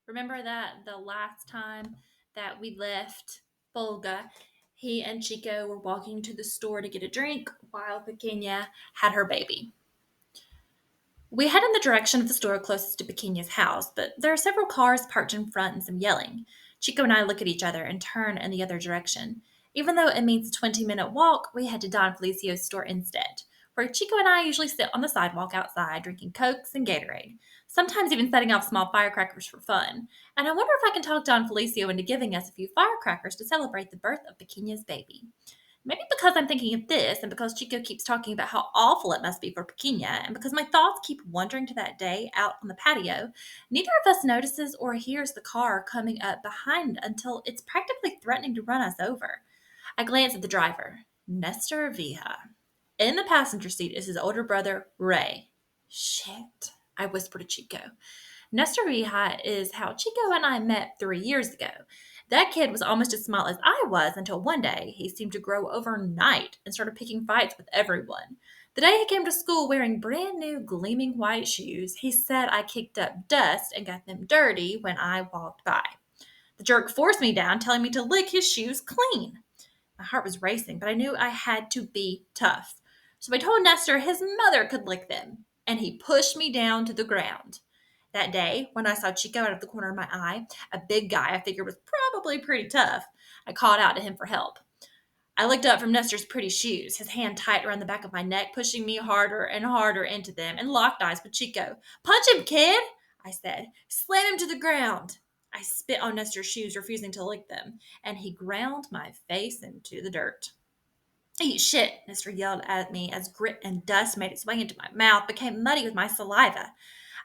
Remember that the last time that we left Pulga, he and Chico were walking to the store to get a drink while Pequena had her baby. We head in the direction of the store closest to Pequeña's house, but there are several cars parked in front and some yelling. Chico and I look at each other and turn in the other direction. Even though it means a 20-minute walk, we head to Don Felicio's store instead, where Chico and I usually sit on the sidewalk outside drinking Cokes and Gatorade, sometimes even setting off small firecrackers for fun. And I wonder if I can talk Don Felicio into giving us a few firecrackers to celebrate the birth of Pequeña's baby. Maybe because I'm thinking of this, and because Chico keeps talking about how awful it must be for Pequena, and because my thoughts keep wandering to that day out on the patio, neither of us notices or hears the car coming up behind until it's practically threatening to run us over. I glance at the driver, Nestor Vija. In the passenger seat is his older brother, Ray. Shit, I whisper to Chico. Nestor Vija is how Chico and I met 3 years ago. That kid was almost as small as I was until one day he seemed to grow overnight and started picking fights with everyone. The day he came to school wearing brand new gleaming white shoes, he said I kicked up dust and got them dirty when I walked by. The jerk forced me down, telling me to lick his shoes clean. My heart was racing, but I knew I had to be tough. So I told Nestor his mother could lick them, and he pushed me down to the ground. That day, when I saw Chico out of the corner of my eye, a big guy I figured was probably pretty tough, I called out to him for help. I looked up from Nestor's pretty shoes, his hand tight around the back of my neck, pushing me harder and harder into them, and locked eyes with Chico. Punch him, kid, I said. Slam him to the ground. I spit on Nestor's shoes, refusing to lick them, and he ground my face into the dirt. Eat shit, Nestor yelled at me as grit and dust made its way into my mouth, became muddy with my saliva.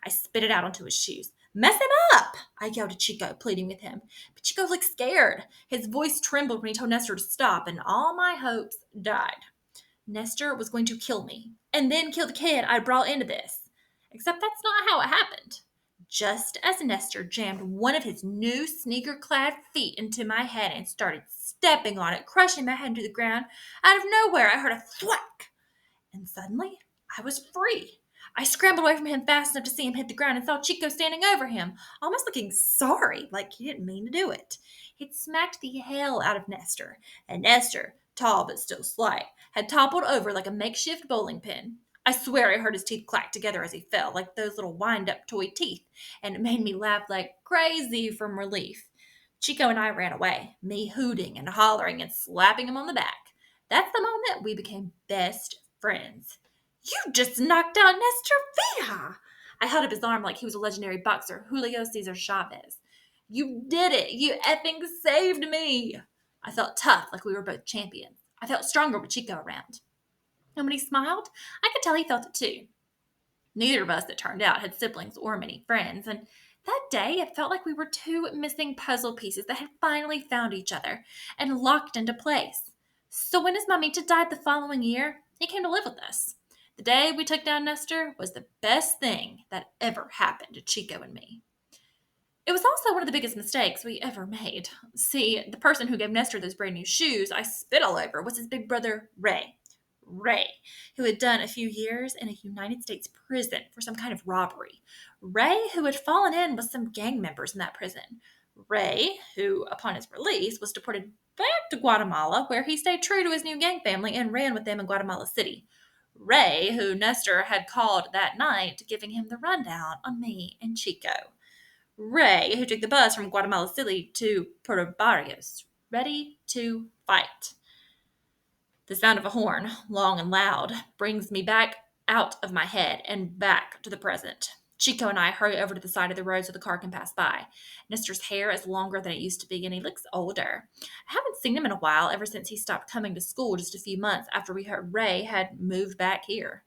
I spit it out onto his shoes. Mess him up! I yelled at Chico, pleading with him. But Chico looked scared. His voice trembled when he told Nestor to stop, and all my hopes died. Nestor was going to kill me, and then kill the kid I brought into this. Except that's not how it happened. Just as Nestor jammed one of his new sneaker-clad feet into my head and started stepping on it, crushing my head into the ground, out of nowhere I heard a thwack, and suddenly I was free. I scrambled away from him fast enough to see him hit the ground and saw Chico standing over him, almost looking sorry, like he didn't mean to do it. He'd smacked the hell out of Nestor, and Nestor, tall but still slight, had toppled over like a makeshift bowling pin. I swear I heard his teeth clack together as he fell, like those little wind-up toy teeth, and it made me laugh like crazy from relief. Chico and I ran away, me hooting and hollering and slapping him on the back. That's the moment we became best friends. You just knocked out Nestor Vija! I held up his arm like he was a legendary boxer, Julio Cesar Chavez. You did it! You effing saved me! I felt tough, like we were both champions. I felt stronger with Chico around. And when he smiled, I could tell he felt it too. Neither of us, it turned out, had siblings or many friends, and that day it felt like we were two missing puzzle pieces that had finally found each other and locked into place. So when his mummy died the following year, he came to live with us. The day we took down Nestor was the best thing that ever happened to Chico and me. It was also one of the biggest mistakes we ever made. See, the person who gave Nestor those brand new shoes I spit all over was his big brother, Ray. Ray, who had done a few years in a United States prison for some kind of robbery. Ray, who had fallen in with some gang members in that prison. Ray, who, upon his release, was deported back to Guatemala, where he stayed true to his new gang family and ran with them in Guatemala City. Ray, who Nestor had called that night, giving him the rundown on me and Chico. Ray, who took the bus from Guatemala City to Puerto Barrios, ready to fight. The sound of a horn, long and loud, brings me back out of my head and back to the present. Chico and I hurry over to the side of the road so the car can pass by. Nestor's hair is longer than it used to be, and he looks older. I haven't seen him in a while, ever since he stopped coming to school just a few months after we heard Ray had moved back here.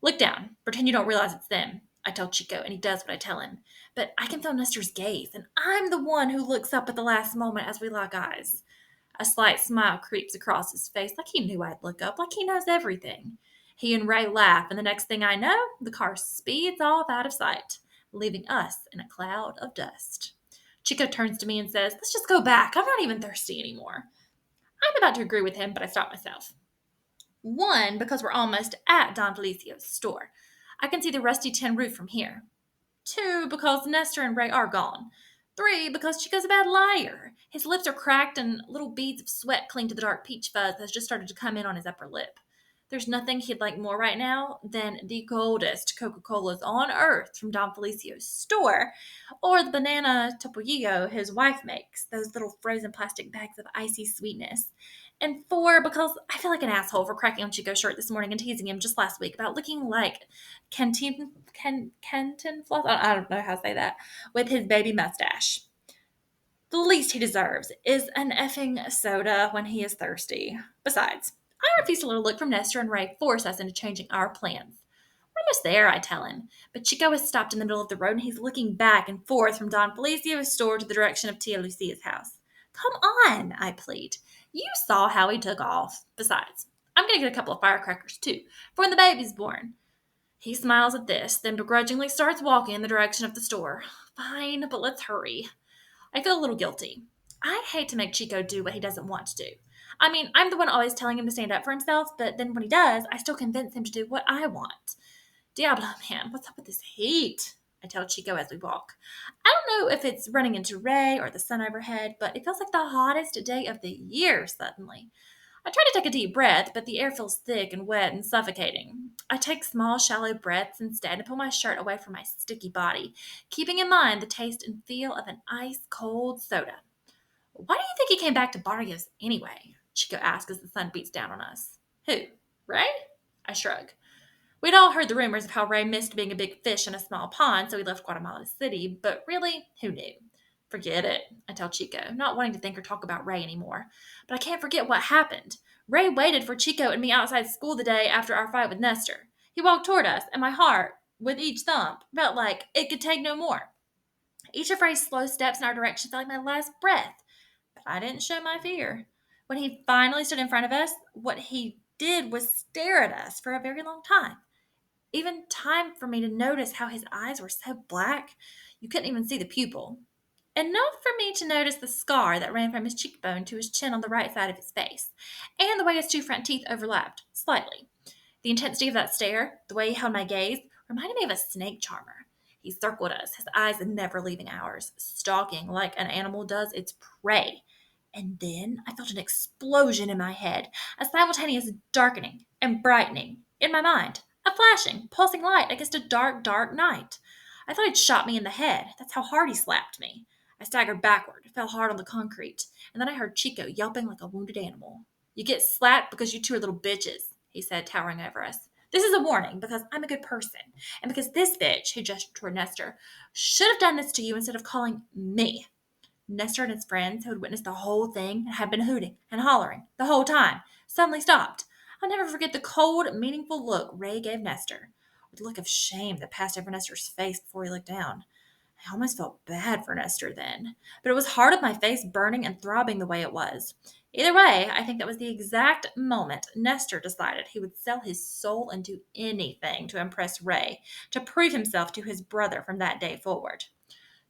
Look down. Pretend you don't realize it's them, I tell Chico, and he does what I tell him. But I can feel Nestor's gaze, and I'm the one who looks up at the last moment as we lock eyes. A slight smile creeps across his face, like he knew I'd look up, like he knows everything. He and Ray laugh, and the next thing I know, the car speeds off out of sight, leaving us in a cloud of dust. Chico turns to me and says, "Let's just go back. I'm not even thirsty anymore." I'm about to agree with him, but I stop myself. One, because we're almost at Don Felicio's store. I can see the rusty tin roof from here. Two, because Nestor and Ray are gone. 3, because Chico's a bad liar. His lips are cracked and little beads of sweat cling to the dark peach fuzz that's just started to come in on his upper lip. There's nothing he'd like more right now than the coldest Coca-Colas on earth from Don Felicio's store, or the banana topollillo his wife makes, those little frozen plastic bags of icy sweetness. And 4, because I feel like an asshole for cracking on Chico's shirt this morning and teasing him just last week about looking like Kenton Floss. I don't know how to say that, with his baby mustache. The least he deserves is an effing soda when he is thirsty. Besides, I refuse to let a look from Nestor and Ray force us into changing our plans. We're almost there, I tell him, but Chico has stopped in the middle of the road and he's looking back and forth from Don Felicio's store to the direction of Tia Lucia's house. Come on, I plead. You saw how he took off. Besides, I'm going to get a couple of firecrackers too, for when the baby's born. He smiles at this, then begrudgingly starts walking in the direction of the store. Fine, but let's hurry. I feel a little guilty. I hate to make Chico do what he doesn't want to do. I mean, I'm the one always telling him to stand up for himself, but then when he does, I still convince him to do what I want. Diablo, man, what's up with this heat? I tell Chico as we walk. I don't know if it's running into Ray or the sun overhead, but it feels like the hottest day of the year suddenly. I try to take a deep breath, but the air feels thick and wet and suffocating. I take small, shallow breaths instead and pull my shirt away from my sticky body, keeping in mind the taste and feel of an ice-cold soda. Why do you think he came back to Barrios anyway? Chico asks as the sun beats down on us. Who? Ray? I shrug. We'd all heard the rumors of how Ray missed being a big fish in a small pond, so he left Guatemala City, but really, who knew? Forget it, I tell Chico, not wanting to think or talk about Ray anymore. But I can't forget what happened. Ray waited for Chico and me outside school the day after our fight with Nestor. He walked toward us, and my heart, with each thump, felt like it could take no more. Each of Ray's slow steps in our direction felt like my last breath, but I didn't show my fear. When he finally stood in front of us, what he did was stare at us for a very long time. Even time for me to notice how his eyes were so black, you couldn't even see the pupil. Enough for me to notice the scar that ran from his cheekbone to his chin on the right side of his face, and the way his two front teeth overlapped, slightly. The intensity of that stare, the way he held my gaze, reminded me of a snake charmer. He circled us, his eyes never leaving ours, stalking like an animal does its prey. And then I felt an explosion in my head, a simultaneous darkening and brightening in my mind, a flashing, pulsing light against a dark, dark night. I thought he'd shot me in the head. That's how hard he slapped me. I staggered backward, fell hard on the concrete, and then I heard Chico yelping like a wounded animal. You get slapped because you two are little bitches, he said, towering over us. This is a warning because I'm a good person, and because this bitch, who gestured toward Nestor, should have done this to you instead of calling me. Nestor and his friends, who had witnessed the whole thing and had been hooting and hollering the whole time, suddenly stopped. I'll never forget the cold, meaningful look Ray gave Nestor, with a look of shame that passed over Nestor's face before he looked down. I almost felt bad for Nestor then, but it was hard with my face burning and throbbing the way it was. Either way, I think that was the exact moment Nestor decided he would sell his soul and do anything to impress Ray, to prove himself to his brother from that day forward.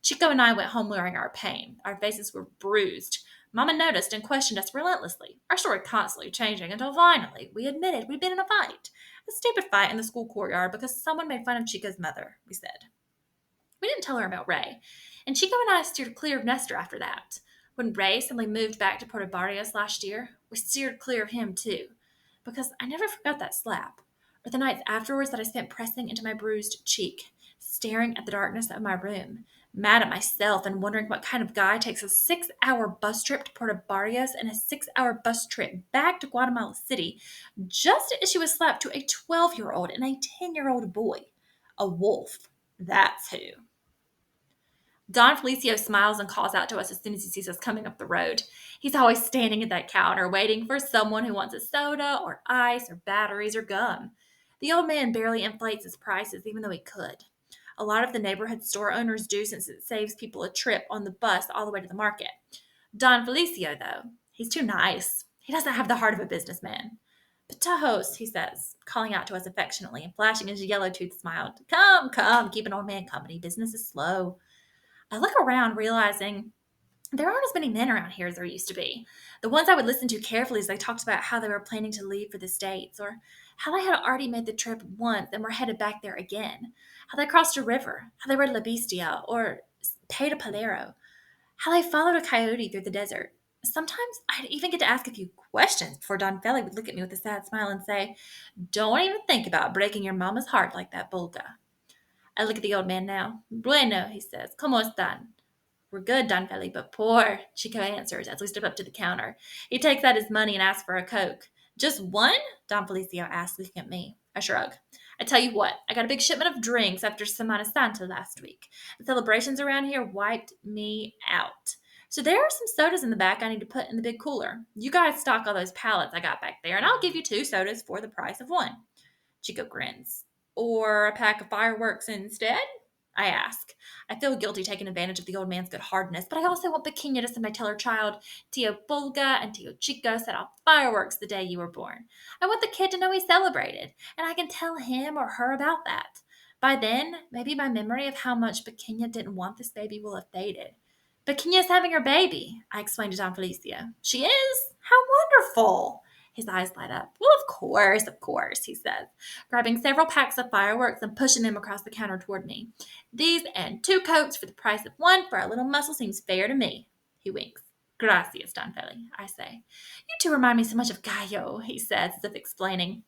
Chico and I went home wearing our pain. Our faces were bruised. Mama noticed and questioned us relentlessly, our story constantly changing until finally we admitted we'd been in a fight. A stupid fight in the school courtyard because someone made fun of Chico's mother, we said. We didn't tell her about Ray, and Chico and I steered clear of Nestor after that. When Ray suddenly moved back to Puerto Barrios last year, we steered clear of him too, because I never forgot that slap, or the nights afterwards that I spent pressing into my bruised cheek, staring at the darkness of my room, mad at myself and wondering what kind of guy takes a 6-hour bus trip to Puerto Barrios and a 6-hour bus trip back to Guatemala City just to issue a slap to a 12-year-old and a 10-year-old boy. A wolf. That's who. Don Felicio smiles and calls out to us as soon as he sees us coming up the road. He's always standing at that counter waiting for someone who wants a soda or ice or batteries or gum. The old man barely inflates his prices even though he could. A lot of the neighborhood store owners do since it saves people a trip on the bus all the way to the market. Don Felicio, though, he's too nice. He doesn't have the heart of a businessman. Patajos, he says, calling out to us affectionately and flashing his yellow-toothed smile. Come, come, keep an old man company. Business is slow. I look around, realizing there aren't as many men around here as there used to be. The ones I would listen to carefully as they talked about how they were planning to leave for the States, or how they had already made the trip once and were headed back there again, how they crossed a river, how they rode La Bestia, or paid a Palero. how they followed a coyote through the desert. Sometimes I'd even get to ask a few questions before Don Felly would look at me with a sad smile and say, "Don't even think about breaking your mama's heart like that, Pulga." I look at the old man now. "Bueno," he says. "Cómo están?" "We're good, Don Felly, but poor," Chico answers as we step up to the counter. He takes out his money and asks for a Coke. "Just one?" Don Felicio asks, looking at me. I shrug. "I tell you what, I got a big shipment of drinks after Semana Santa last week. The celebrations around here wiped me out. So there are some sodas in the back I need to put in the big cooler. You guys stock all those pallets I got back there, and I'll give you 2 sodas for the price of one." Chico grins. "Or a pack of fireworks instead?" I ask. I feel guilty taking advantage of the old man's good heartedness, but I also want Pequena to someday tell her child, "Tio Pulga and Tio Chico set off fireworks the day you were born." I want the kid to know he celebrated, and I can tell him or her about that. By then, maybe my memory of how much Pequena didn't want this baby will have faded. "Pequena's having her baby," I explained to Don Felicio. "She is? How wonderful!" His eyes light up. "Well, of course," he says, grabbing several packs of fireworks and pushing them across the counter toward me. "These and 2 Cokes for the price of one for our little muscle seems fair to me." He winks. "Gracias, Don Feli," I say. "You two remind me so much of Gallo," he says, as if explaining.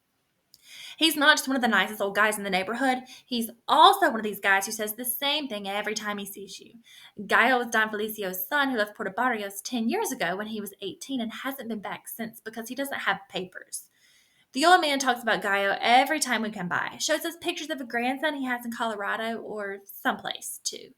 "He's not just one of the nicest old guys in the neighborhood. He's also one of these guys who says the same thing every time he sees you. Gallo was Don Felicio's son who left Puerto Barrios 10 years ago when he was 18 and hasn't been back since because he doesn't have papers. The old man talks about Gallo every time we come by. Shows us pictures of a grandson he has in Colorado or someplace, too.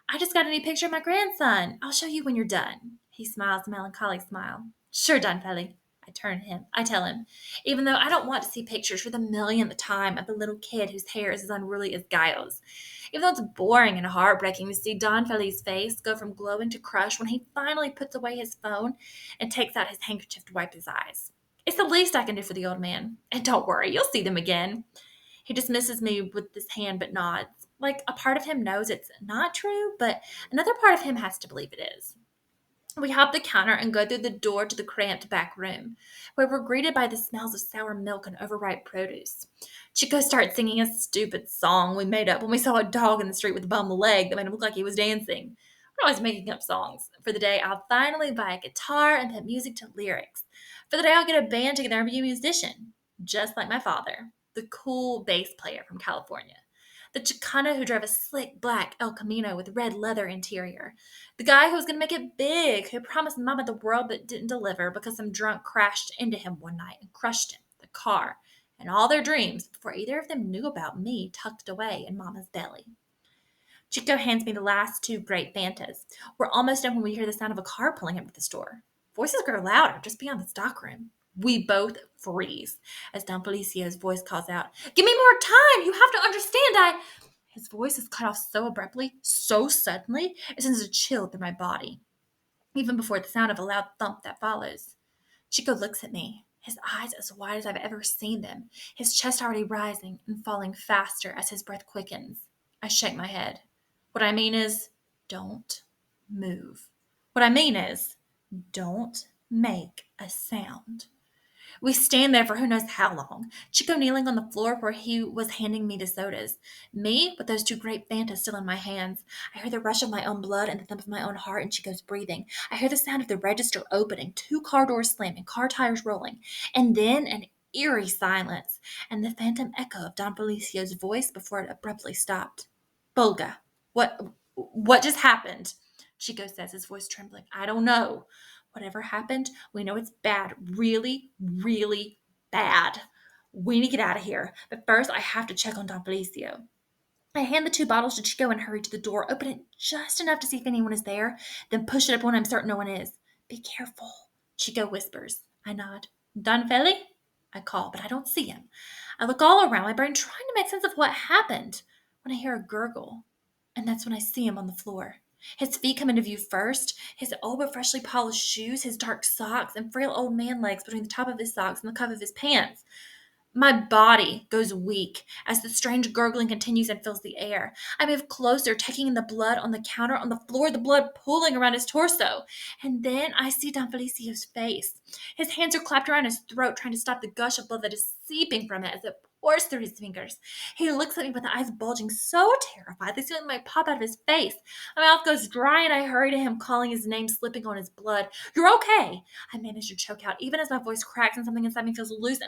I just got a new picture of my grandson. I'll show you when you're done." He smiles a melancholy smile. "Sure, Don Felly." I tell him, even though I don't want to see pictures for the millionth time of the little kid whose hair is as unruly as Gallo's. Even though it's boring and heartbreaking to see Don Felly's face go from glowing to crushed when he finally puts away his phone and takes out his handkerchief to wipe his eyes. It's the least I can do for the old man. And don't worry, you'll see them again. He dismisses me with his hand but nods. Like a part of him knows it's not true, but another part of him has to believe it is. We hop the counter and go through the door to the cramped back room, where we're greeted by the smells of sour milk and overripe produce. Chico starts singing a stupid song we made up when we saw a dog in the street with a bum leg that made him look like he was dancing. We're always making up songs. For the day, I'll finally buy a guitar and put music to lyrics. For the day, I'll get a band together and be a musician, just like my father, the cool bass player from California. The Chicano who drove a slick black El Camino with red leather interior. The guy who was going to make it big, who promised Mama the world but didn't deliver because some drunk crashed into him one night and crushed him, the car, and all their dreams before either of them knew about me tucked away in Mama's belly. Chico hands me the last 2 great Fantas. We're almost done when we hear the sound of a car pulling up to the store. Voices grow louder just beyond the stockroom. We both freeze as Don Felicio's voice calls out, "Give me more time! You have to understand, His voice is cut off so abruptly, so suddenly, it sends a chill through my body, even before the sound of a loud thump that follows. Chico looks at me, his eyes as wide as I've ever seen them, his chest already rising and falling faster as his breath quickens. I shake my head. What I mean is, don't move. What I mean is, don't make a sound. We stand there for who knows how long, Chico kneeling on the floor where he was handing me the sodas, me with those 2 great Fantas still in my hands. I hear the rush of my own blood and the thump of my own heart and Chico's breathing. I hear the sound of the register opening, 2 car doors slamming, car tires rolling, and then an eerie silence and the phantom echo of Don Felicio's voice before it abruptly stopped. "Pulga, what just happened?" Chico says, his voice trembling. "I don't know. Whatever happened, we know it's bad, really, really bad. We need to get out of here. But first, I have to check on Don Felicio." I hand the 2 bottles to Chico and hurry to the door, open it just enough to see if anyone is there, then push it up when I'm certain no one is. "Be careful," Chico whispers. I nod. "Don Feli?" I call, but I don't see him. I look all around, my brain trying to make sense of what happened, when I hear a gurgle, and that's when I see him on the floor. His feet come into view first, his old but freshly polished shoes, his dark socks, and frail old man legs between the top of his socks and the cuff of his pants. My body goes weak as the strange gurgling continues and fills the air. I move closer, taking in the blood on the counter, on the floor, the blood pooling around his torso. And then I see Don Felicio's face. His hands are clapped around his throat, trying to stop the gush of blood that is seeping from it as it force through his fingers. He looks at me with the eyes bulging, so terrified they seem like might pop out of his face. My mouth goes dry, and I hurry to him, calling his name, slipping on his blood. You're okay. I manage to choke out, even as my voice cracks and something inside me feels loose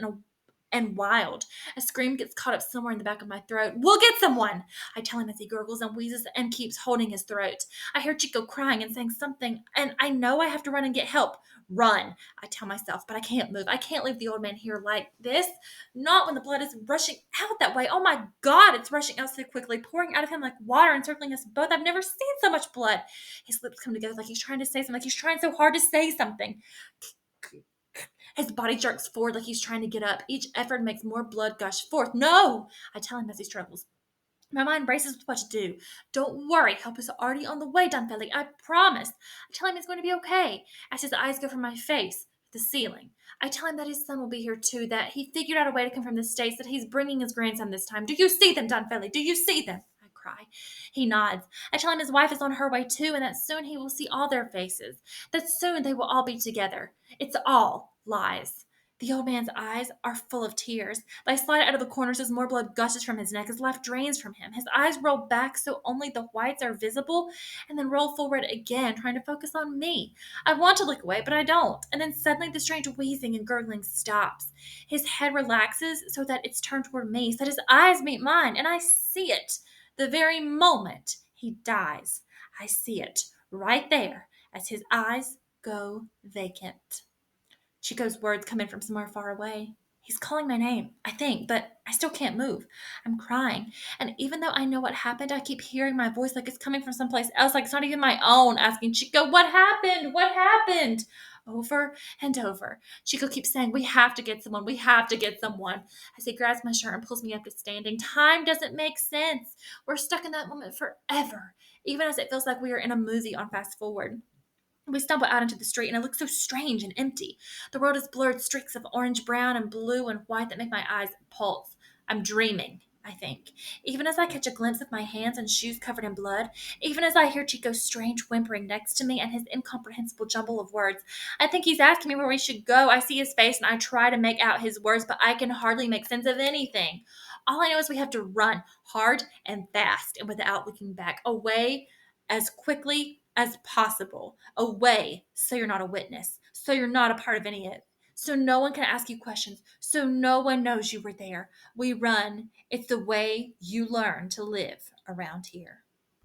and wild. A scream gets caught up somewhere in the back of my throat. We'll get someone! I tell him as he gurgles and wheezes and keeps holding his throat. I hear Chico crying and saying something, and I know I have to run and get help. Run, I tell myself, but I can't move. I can't leave the old man here like this. Not when the blood is rushing out that way. Oh my God, it's rushing out so quickly, pouring out of him like water and circling us both. I've never seen so much blood. His lips come together like he's trying to say something, like he's trying so hard to say something. His body jerks forward like he's trying to get up. Each effort makes more blood gush forth. No, I tell him as he struggles. My mind races with what to do. Don't worry, help is already on the way, Don Felly. I promise. I tell him it's going to be okay, as his eyes go from my face to the ceiling. I tell him that his son will be here too, that he figured out a way to come from the States, that he's bringing his grandson this time. Do you see them, Don Felly? Do you see them? I cry. He nods. I tell him his wife is on her way too, and that soon he will see all their faces, that soon they will all be together. It's all lies. The old man's eyes are full of tears. They slide out of the corners as more blood gushes from his neck, as life drains from him. His eyes roll back so only the whites are visible, and then roll forward again, trying to focus on me. I want to look away, but I don't. And then suddenly the strange wheezing and gurgling stops. His head relaxes so that it's turned toward me, so that his eyes meet mine, and I see it. The very moment he dies, I see it right there as his eyes go vacant. Chico's words come in from somewhere far away. He's calling my name, I think, but I still can't move. I'm crying. And even though I know what happened, I keep hearing my voice like it's coming from someplace else, like it's not even my own, asking Chico, what happened? What happened? Over and over. Chico keeps saying, we have to get someone. We have to get someone. As he grabs my shirt and pulls me up to standing. Time doesn't make sense. We're stuck in that moment forever, even as it feels like we are in a movie on fast forward. We stumble out into the street, and it looks so strange and empty. The world is blurred streaks of orange, brown, and blue and white that make my eyes pulse. I'm dreaming, I think. Even as I catch a glimpse of my hands and shoes covered in blood, even as I hear Chico's strange whimpering next to me and his incomprehensible jumble of words, I think he's asking me where we should go. I see his face, and I try to make out his words, but I can hardly make sense of anything. All I know is we have to run hard and fast and without looking back, away as quickly as possible, away so you're not a witness, so you're not a part of any of it, so no one can ask you questions, so no one knows you were there. We run. It's the way you learn to live around here.